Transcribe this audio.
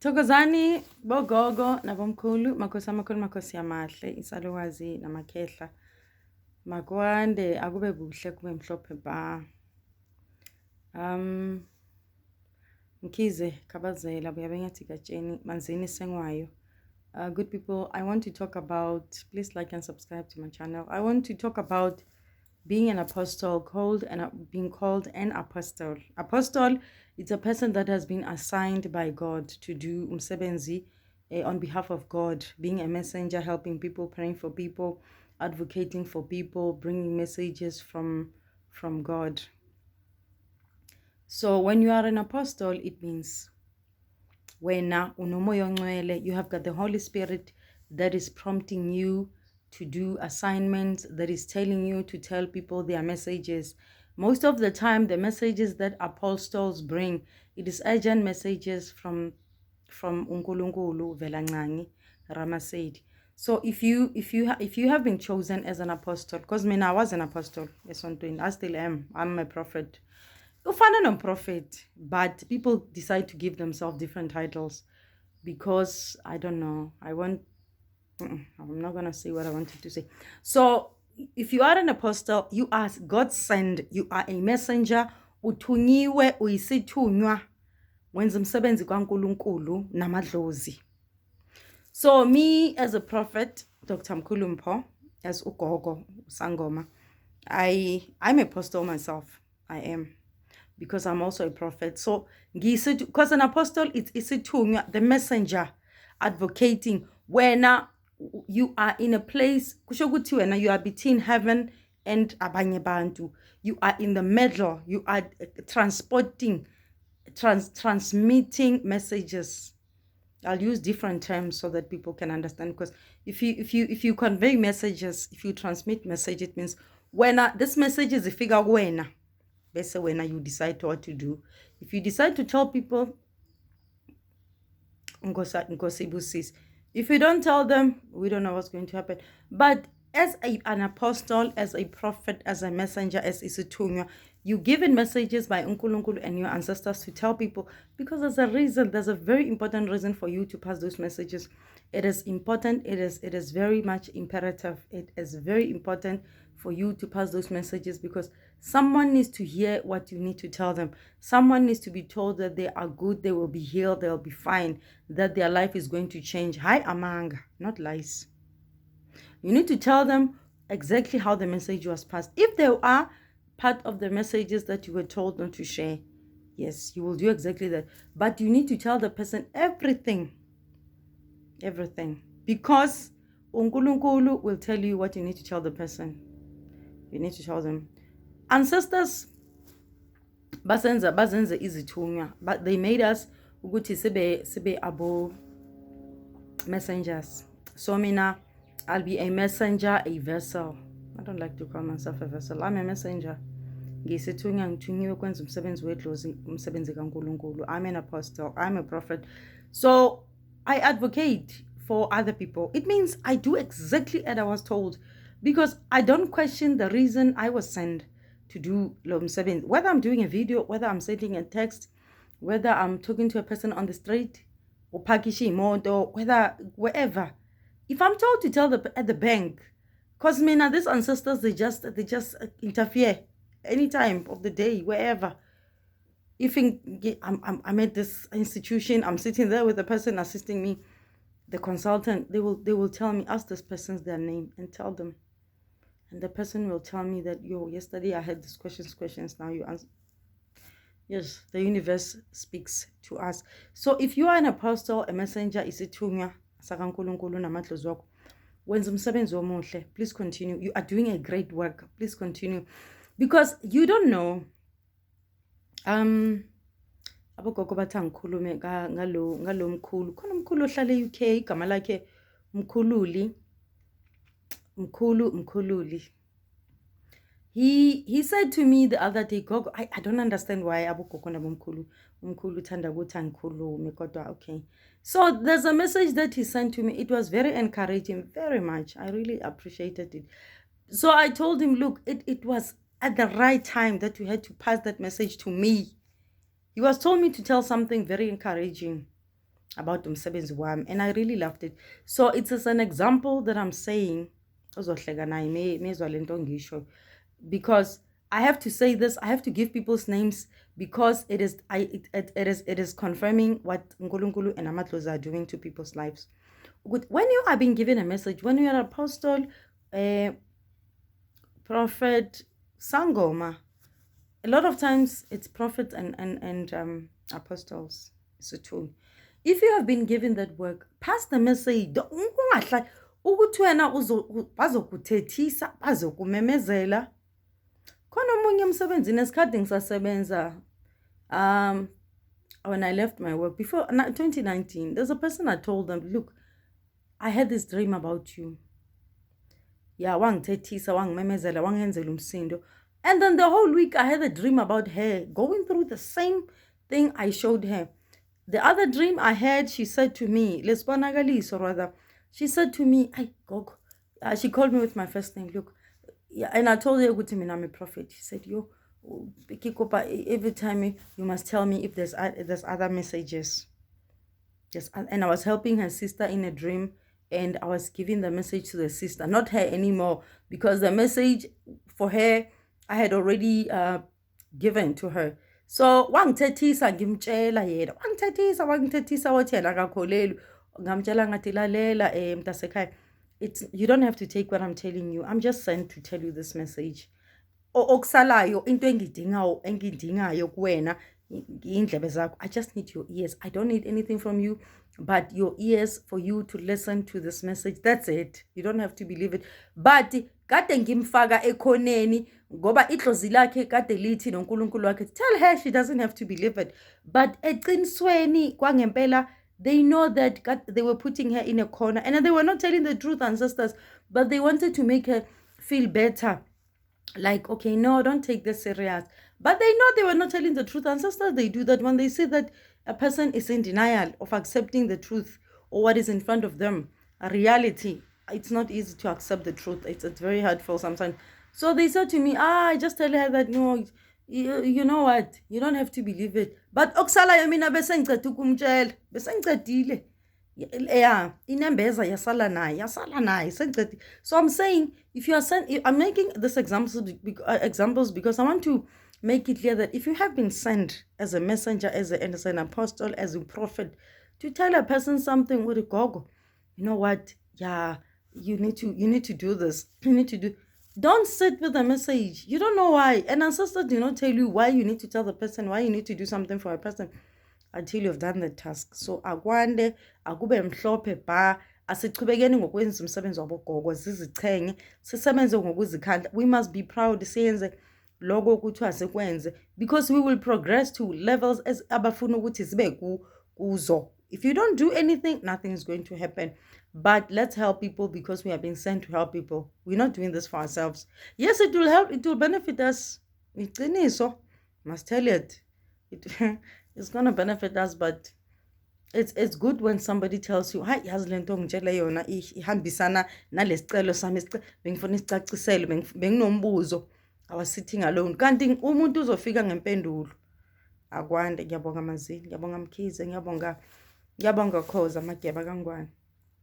Thokozani bogogo nabomkhulu makhosi amakhulu makhosi amahle isalukazi namakhehla makwande akube kuhle kube mhlophe ba Mkhize Kabazela buyabengathi gatsheni manzini sengwayo. Good people, I want to talk about, please like and subscribe to my channel. I want to talk about being an apostle, being called an apostle. Apostle, it's a person that has been assigned by God to do umsebenzi on behalf of God, being a messenger, helping people, praying for people, advocating for people, bringing messages from God. So when you are an apostle, it means when you have got the Holy Spirit that is prompting you to do assignments, that is telling you to tell people their messages. Most of the time, the messages that apostles bring, it is urgent messages from uNkulunkulu Velancane Rama said. So if you have been chosen as an apostle, because I was an apostle, I still am. I'm a prophet. I'm a prophet, but people decide to give themselves different titles because I don't know. I'm not gonna say what I wanted to say. So if you are an apostle, you are God sent. You are a messenger. Uthunyiwe Isithunywa wenza umsebenzi kaNkulunkulu namadlozi. So me as a prophet, Dr. Mkhulu, as ugogo Sangoma, I'm an apostle myself. I am. Because I'm also a prophet. So, because an apostle is Isithunywa, the messenger, advocating. When you are in a place, when you are between heaven and abanye bantu, you are in the middle. You are transporting, transmitting messages. I'll use different terms so that people can understand. Because if you convey messages, if you transmit message, it means when this message is a figure when. Better when you decide what to do. If you decide to tell people, Inkosi ibusise. If you don't tell them, we don't know what's going to happen. But as an apostle, as a prophet, as a messenger, as Isithunywa, you given messages by uNkulunkulu and your ancestors to tell people, because there's a reason, there's a very important reason for you to pass those messages. It is important, it is very much imperative. It is very important for you to pass those messages because someone needs to hear what you need to tell them. Someone needs to be told that they are good, they will be healed, they'll be fine, that their life is going to change. Hi, amanga, not lies. You need to tell them exactly how the message was passed. If there are part of the messages that you were told not to share, yes, you will do exactly that. But you need to tell the person everything. Everything. Because uNkulunkulu will tell you what you need to tell the person. You need to tell them. Ancestors bazenza izithunywa, but they made us ukuthi sibe abo messengers. So mina, I'll be a messenger, a vessel. I don't like to call myself a vessel. I'm a messenger. Ngisithunywa ngithunyiwe kwenza umsebenzi wedlozi umsebenzi kaNkulunkulu. I'm an apostle. I'm a prophet. So I advocate for other people. It means I do exactly as I was told. Because I don't question the reason I was sent to do lo msebenzi. Whether I'm doing a video, whether I'm sending a text, whether I'm talking to a person on the street, or pakishi moto, whether wherever. If I'm told to tell at the bank, because these ancestors they just interfere any time of the day, wherever. If I'm at this institution, I'm sitting there with the person assisting me, the consultant, they will tell me, ask this person's their name and tell them. And the person will tell me that, yesterday I had these questions, now you answer. Yes, the universe speaks to us. So if you are an apostle, a messenger, Isithunywa, sakaNkulunkulu namadlozi wakho, wenza umsebenzi omuhle, please continue. You are doing a great work. Please continue. Because you don't know. Abogogo bathi ngikhulume ngalo mkhulu. Khona umkhulu ohlala e-UK, igama lakhe Mkhululi. He said to me the other day, Gogo, I don't understand why abogogo nabomkhulu umkhulu uthanda ukuthi angikhulume kodwa okay. So there's a message that he sent to me. It was very encouraging, very much. I really appreciated it. So I told him, look, it was at the right time that you had to pass that message to me. He was told me to tell something very encouraging. about umsebenzi wami, and I really loved it. So it's as an example that I'm saying, because I have to say this, I have to give people's names because it is confirming what Nkulunkulu and Amatloza are doing to people's lives. When you are being given a message, when you are an apostle, prophet, sangoma, a lot of times it's prophets and apostles. So true. If you have been given that work, pass the message. Ukuthi wena bazokuthethisa bazokumemezela khona omunye emsebenzini esikhathi ngisasebenza when I left my work before 2019, there's a person I told them, look, I had this dream about you. Yeah, wangithethisa wangimemezela wangenzela umsindo. And then the whole week I had a dream about her going through the same thing I showed her. The other dream I had, she said to me, lesibonakaliso rather, she said to me, she called me with my first name, look, yeah, and I told her, I'm a prophet. She said, yo, every time you must tell me if there's other messages. Yes, and I was helping her sister in a dream, and I was giving the message to the sister, not her anymore, because the message for her, I had already given to her. So wangithethisa ngimtshela yena wangithethisa wathi yena akakholelwa ngamtshela ngathi lalela mntasekhaya, you don't have to take what I'm telling you. I'm just sent to tell you this message. Okusalayo into engidingayo kuwena indlebe zakho. I just need your ears. I don't need anything from you but your ears for you to listen to this message. That's it. You don't have to believe it. But kade ngimfaka ekhoneni ngoba idlozi lakhe kade lithi noNkulunkulu wakhe, tell her she doesn't have to believe it. But eqinisweni kwangempela, they know that they were putting her in a corner and they were not telling the truth, ancestors, but they wanted to make her feel better. Like, okay, no, don't take this serious. But they know they were not telling the truth. Ancestors, they do that when they see that a person is in denial of accepting the truth or what is in front of them, a reality. It's not easy to accept the truth. It's very hurtful sometimes. So they said to me, I just tell her that, no, you know what? You don't have to believe it. But oksala yamina besengiceda ukumtshela, besengicedile. Yeah, inembeza yasala naye sengicedile. So I'm saying, if you are sent, I'm making this examples because I want to make it clear that if you have been sent as a messenger, as an apostle, as a prophet, to tell a person something with a gogo, you know what? Yeah, you need to do this. You need to do. Don't sit with a message. You don't know why. An ancestor did not tell you why you need to tell the person, why you need to do something for a person until you've done the task. So akwande akube mhlophe ba asichubekeni ngokwenza umsebenzi wabogogo zizichenge sisebenze ngokuzikhandla. We must be proud siyenze lokho kuthiwa sekwenze because we will progress to levels as abafuna ukuthi zibe kuzo. If you don't do anything, nothing is going to happen. But let's help people because we are being sent to help people. We're not doing this for ourselves. Yes, it will help. It will benefit us. Must tell it. It's going to benefit us, but it's good when somebody tells you, hayi yazi lento ngitshela yona ihambisana nalesicelo sami bengifuna isicaciselo benginombuzo. I was sitting alone. Kanti umuntu uzofika ngempendulo. Akwande, ngiyabonga Mazili, ngiyabonga Mkhize, ngiyabonga Khoza Magyeba kangwane.